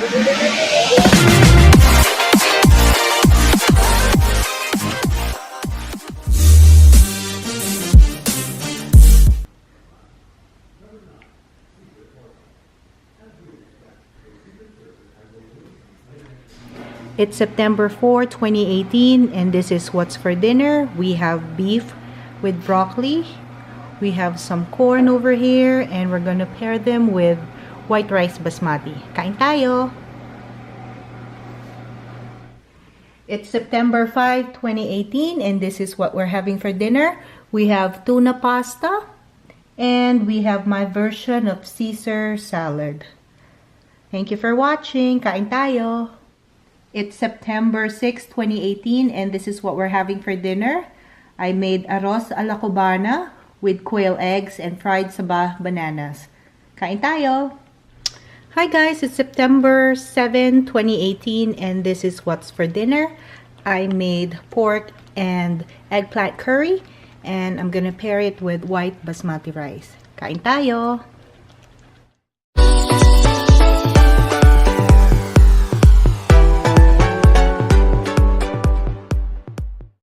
It's September 4, 2018, and this is what's for dinner. We have beef with broccoli. We have some corn over here, and we're gonna pair them with white rice basmati. Kain tayo! It's September 5, 2018, and this is what we're having for dinner. We have tuna pasta, and we have my version of Caesar salad. Thank you for watching. Kain tayo! It's September 6, 2018, and this is what we're having for dinner. I made arroz a la cubana with quail eggs and fried saba bananas. Kain tayo! Hi guys, it's September 7, 2018, and this is what's for dinner. I made pork and eggplant curry, and I'm gonna pair it with white basmati rice. Kain tayo!